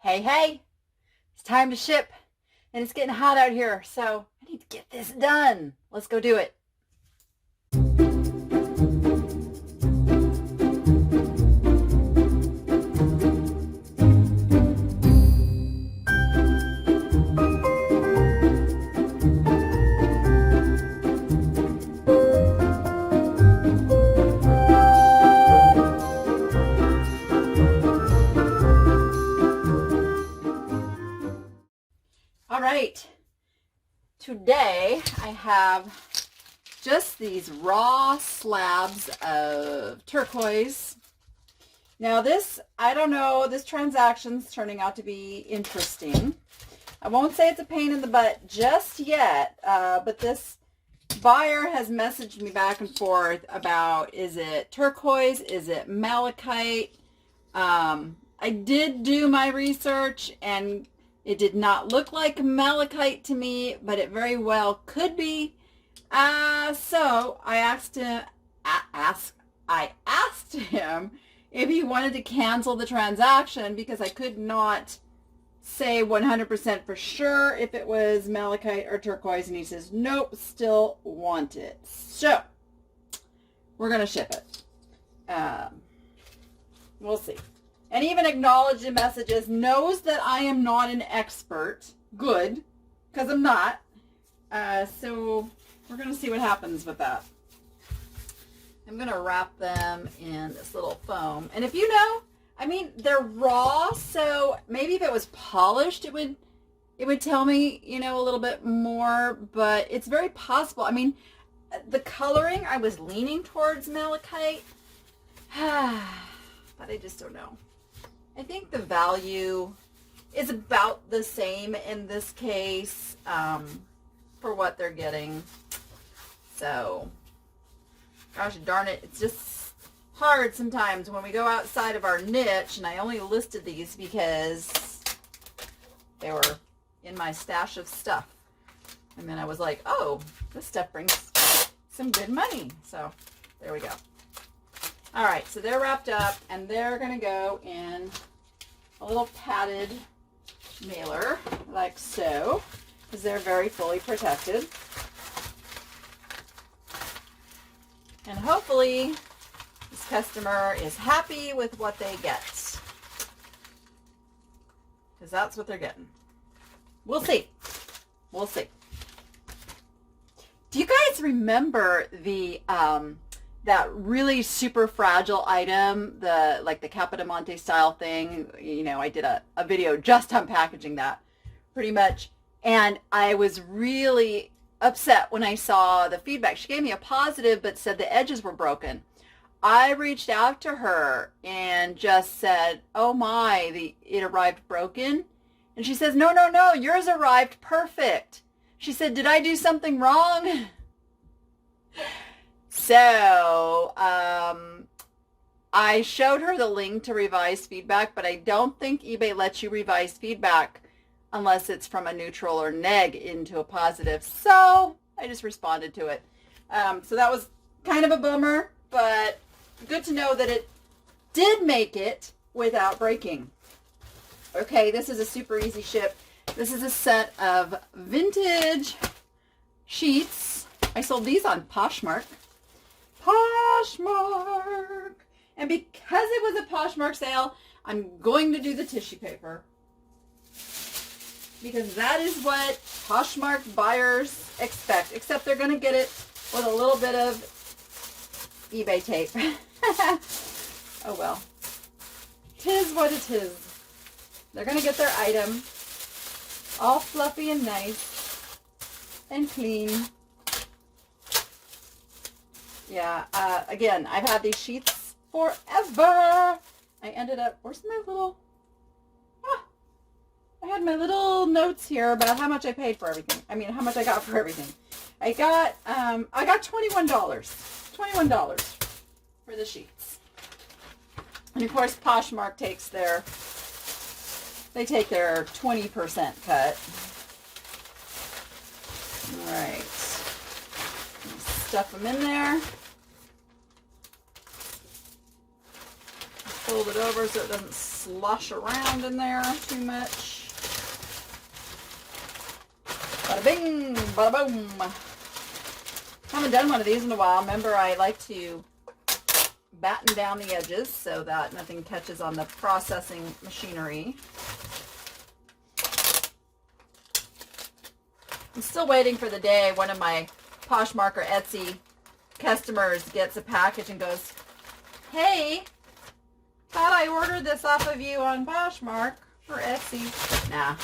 Hey, hey, it's time to ship and it's getting hot out here, so I need to get this done. Let's go do it. All right, today I have just these raw slabs of turquoise. Now this, I don't know, this transaction's turning out to be interesting. I won't say it's a pain in the butt just yet, but this buyer has messaged me back and forth about, is it turquoise, is it malachite? I did do my research and it did not look like malachite to me, but it very well could be. So I asked him if he wanted to cancel the transaction because I could not say 100% for sure if it was malachite or turquoise, and he says nope, still want it. So we're gonna ship it. We'll see. And even acknowledged in messages, knows that I am not an expert. Good, because I'm not. So we're going to see what happens with that. I'm going to wrap them in this little foam. And if you know, I mean, they're raw, so maybe if it was polished, it would tell me, you know, a little bit more, but it's very possible. I mean, the coloring, I was leaning towards malachite, but I just don't know. I think the value is about the same in this case for what they're getting. So, gosh darn it, it's just hard sometimes when we go outside of our niche, and I only listed these because they were in my stash of stuff. And then I was like, oh, this stuff brings some good money. So, there we go. All right, so they're wrapped up, and they're going to go in a little padded mailer, like so, because they're very fully protected. And hopefully, this customer is happy with what they get, because that's what they're getting. We'll see. We'll see. Do you guys remember the that really super fragile item, the Capodimonte style thing? You know, I did a video just on packaging that, pretty much. And I was really upset when I saw the feedback. She gave me a positive, but said the edges were broken. I reached out to her and just said, oh my, it arrived broken. And she says, no, no, no, yours arrived perfect. She said, did I do something wrong? So, I showed her the link to revise feedback, but I don't think eBay lets you revise feedback unless it's from a neutral or neg into a positive. So, I just responded to it. So that was kind of a bummer, but good to know that it did make it without breaking. Okay, this is a super easy ship. This is a set of vintage sheets. I sold these on Poshmark. Poshmark! And because it was a Poshmark sale, I'm going to do the tissue paper. Because that is what Poshmark buyers expect. Except they're going to get it with a little bit of eBay tape. Oh well. 'Tis what it is. They're going to get their item all fluffy and nice and clean. Yeah, again, I've had these sheets forever. I ended up, where's my little, I had my little notes here about how much I paid for everything. I mean, how much I got for everything. I got $21. $21 for the sheets. And of course, Poshmark takes their 20% cut. All right. Stuff them in there. fold it over so it doesn't slosh around in there too much. Bada bing, bada boom. Haven't done one of these in a while. Remember, I like to batten down the edges so that nothing catches on the processing machinery. I'm still waiting for the day one of my Poshmark or Etsy customers gets a package and goes, "Hey, thought I ordered this off of you on Poshmark or Etsy." Nah,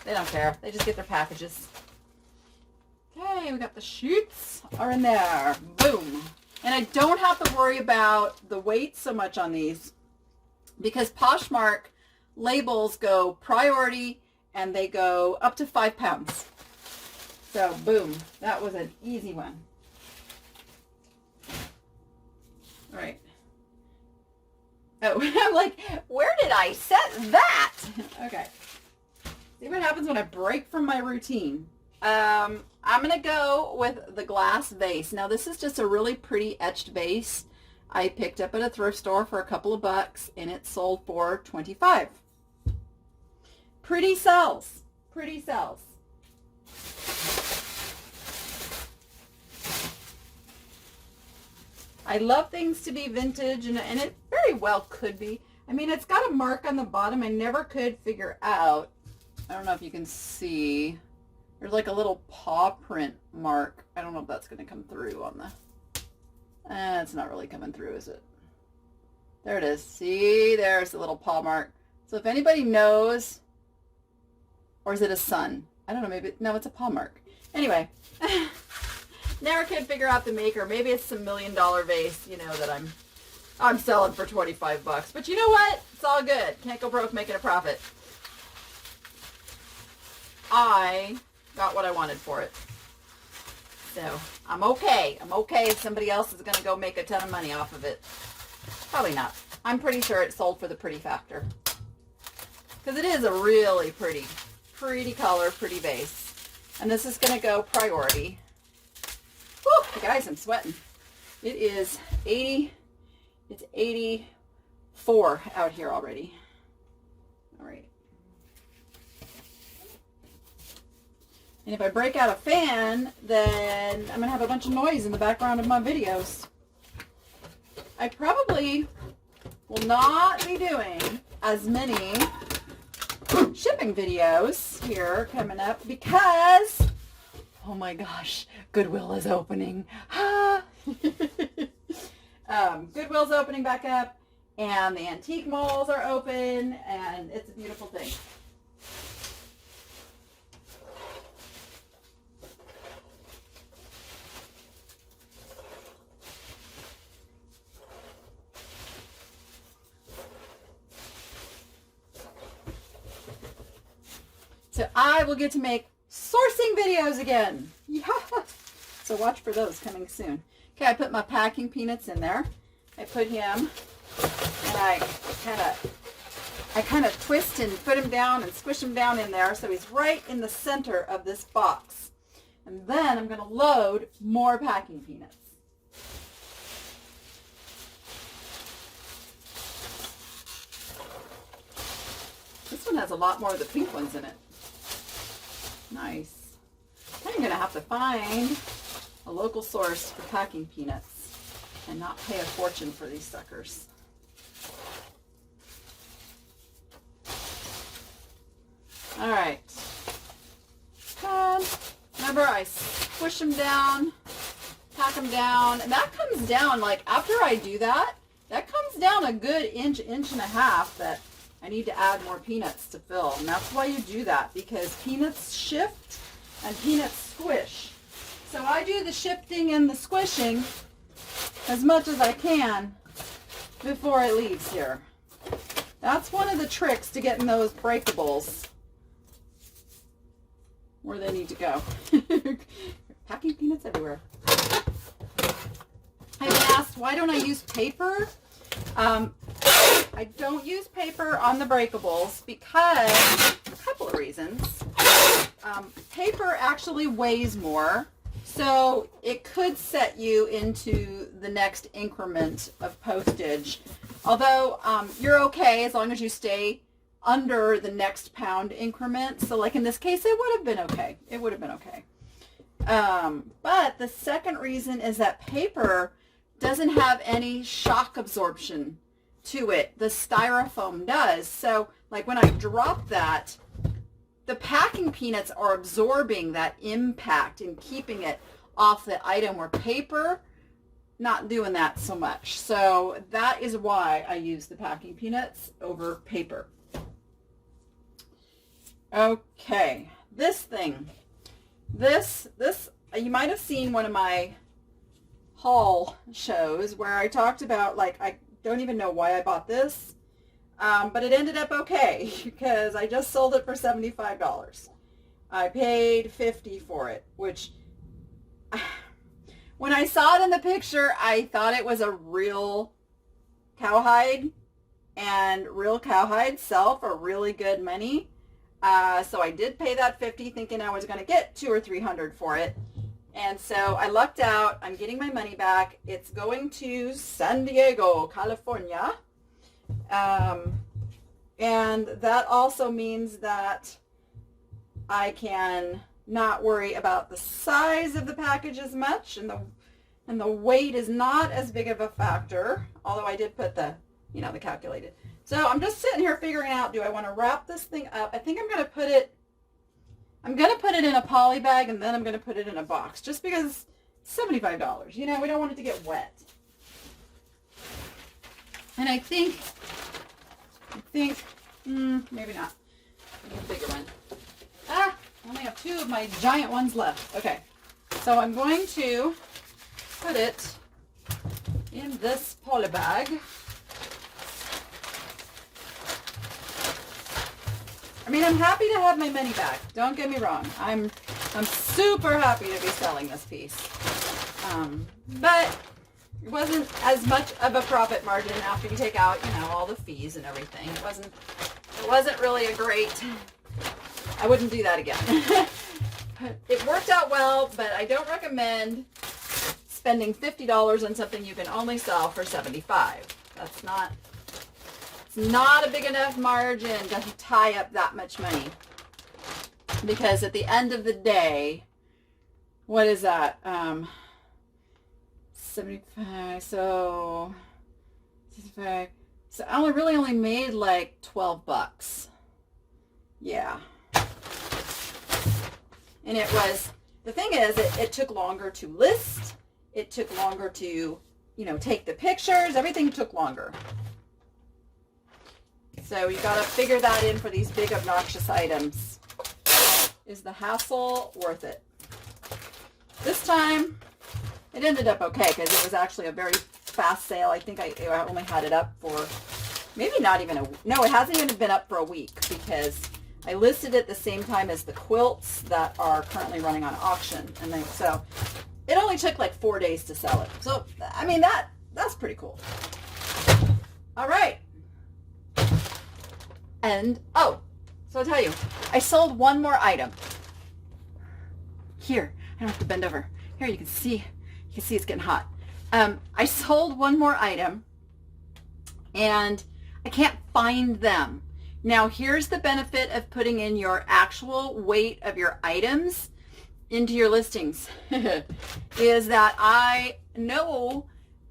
they don't care. They just get their packages. Okay, we got the sheets are in there. Boom. And I don't have to worry about the weight so much on these because Poshmark labels go priority and they go up to 5 pounds. So, boom. That was an easy one. All right. Oh, I'm like, where did I set that? Okay. See what happens when I break from my routine. I'm going to go with the glass vase. Now, this is just a really pretty etched vase I picked up at a thrift store for a couple of bucks, and it sold for $25. Pretty sells. Pretty sells. I love things to be vintage, and it very well could be. I mean, it's got a mark on the bottom I never could figure out. I don't know if you can see. There's like a little paw print mark. I don't know if that's going to come through on the... it's not really coming through, is it? There it is. See, there's the little paw mark. So if anybody knows, or is it a sun? I don't know, maybe, no, it's a paw mark. Anyway, never could figure out the maker. Maybe it's some $1 million vase, you know, that I'm selling for $25. But you know what? It's all good. Can't go broke making a profit. I got what I wanted for it. So I'm okay. I'm okay if somebody else is going to go make a ton of money off of it. Probably not. I'm pretty sure it sold for the pretty factor. Because it is a really pretty color, pretty vase. And this is going to go priority. Whew, guys, I'm sweating. It is 80, it's 84 out here already. All right. And if I break out a fan, then I'm going to have a bunch of noise in the background of my videos. I probably will not be doing as many shipping videos here coming up because, oh my gosh, Goodwill is opening. Goodwill's opening back up, and the antique malls are open, and it's a beautiful thing. So I will get to make sourcing videos again. Yeah. So watch for those coming soon. Okay, I put my packing peanuts in there. I put him, and I kind of twist and put him down and squish him down in there so he's right in the center of this box. And then I'm going to load more packing peanuts. This one has a lot more of the pink ones in it. Nice. I'm going to have to find a local source for packing peanuts and not pay a fortune for these suckers. All right. Remember, I squish them down, pack them down, and that comes down, like, after I do that, that comes down a good inch and a half that I need to add more peanuts to fill. And that's why you do that, because peanuts shift and peanuts squish. So I do the shifting and the squishing as much as I can before it leaves here. That's one of the tricks to getting those breakables where they need to go. Packing peanuts everywhere. I've been asked, why don't I use paper? I don't use paper on the breakables because a couple of reasons. Paper actually weighs more, So it could set you into the next increment of postage. Although you're okay as long as you stay under the next pound increment. So like in this case, it would have been okay. It would have been okay. But the second reason is that paper doesn't have any shock absorption to it. The styrofoam does. So like when I drop that, the packing peanuts are absorbing that impact and keeping it off the item, where paper, not doing that so much. So that is why I use the packing peanuts over paper. Okay, this thing. This, you might have seen one of my haul shows where I talked about, like, I don't even know why I bought this. But it ended up okay because I just sold it for $75. I paid $50 for it, which when I saw it in the picture, I thought it was a real cowhide, and real cowhides sell for really good money. So I did pay that $50 thinking I was going to get $200 or $300 for it. And so I lucked out. I'm getting my money back. It's going to San Diego, California. And that also means that I can not worry about the size of the package as much, and the weight is not as big of a factor, although I did put the calculated. So I'm just sitting here figuring out, do I want to wrap this thing up? I think I'm going to put it in a poly bag, and then I'm going to put it in a box, just because $75, we don't want it to get wet. And I think, maybe not. Maybe a bigger one. I only have 2 of my giant ones left. Okay, so I'm going to put it in this poly bag. I mean, I'm happy to have my money back. Don't get me wrong. I'm super happy to be selling this piece. But it wasn't as much of a profit margin after you take out, all the fees and everything. It wasn't really a great, I wouldn't do that again. It worked out well, but I don't recommend spending $50 on something you can only sell for $75. It's not a big enough margin to tie up that much money. Because at the end of the day, what is that? 75, so 65. So I only made like $12. Yeah. And the thing is, it took longer to list. It took longer to, take the pictures. Everything took longer. So you got to figure that in for these big obnoxious items. Is the hassle worth it? This time, it ended up okay because it was actually a very fast sale. I think I only had it up for maybe not even no, it hasn't even been up for a week because I listed it the same time as the quilts that are currently running on auction. And so it only took like 4 days to sell it. So, I mean, that's pretty cool. All right. And, so I'll tell you, I sold one more item. Here, I don't have to bend over. Here, you can see it's getting hot. I sold one more item, and I can't find them. Now, here's the benefit of putting in your actual weight of your items into your listings, is that I know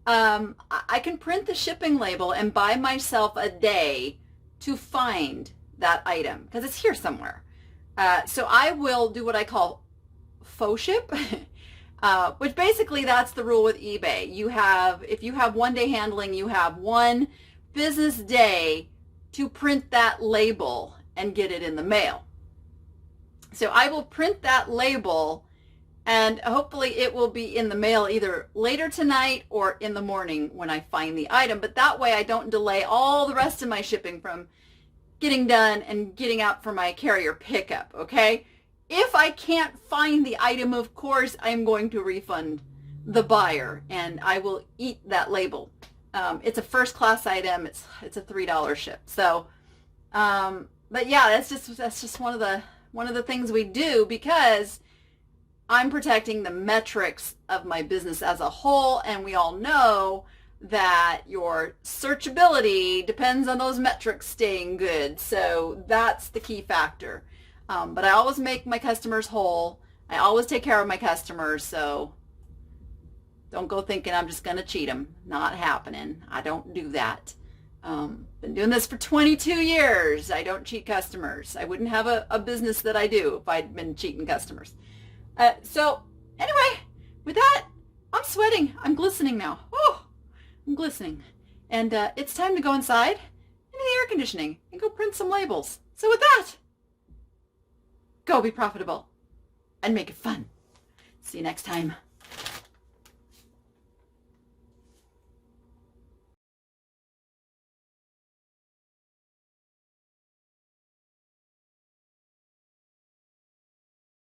I can print the shipping label and buy myself a day to find that item because it's here somewhere. So I will do what I call faux ship, which basically that's the rule with eBay. If you have 1 day handling, you have 1 business day to print that label and get it in the mail. So I will print that label and hopefully it will be in the mail either later tonight or in the morning when I find the item. But that way I don't delay all the rest of my shipping from getting done and getting out for my carrier pickup, okay? If I can't find the item, of course, I'm going to refund the buyer and I will eat that label. It's a first class item. It's a $3 ship. So, but yeah, that's just one of the things we do because I'm protecting the metrics of my business as a whole, and we all know that your searchability depends on those metrics staying good. So that's the key factor. But I always make my customers whole. I always take care of my customers, so don't go thinking I'm just going to cheat them. Not happening. I don't do that. Been doing this for 22 years. I don't cheat customers. I wouldn't have a business that I do if I'd been cheating customers. So anyway, with that, I'm sweating. I'm glistening now. Oh, I'm glistening. And it's time to go inside into the air conditioning and go print some labels. So with that, go be profitable and make it fun. See you next time.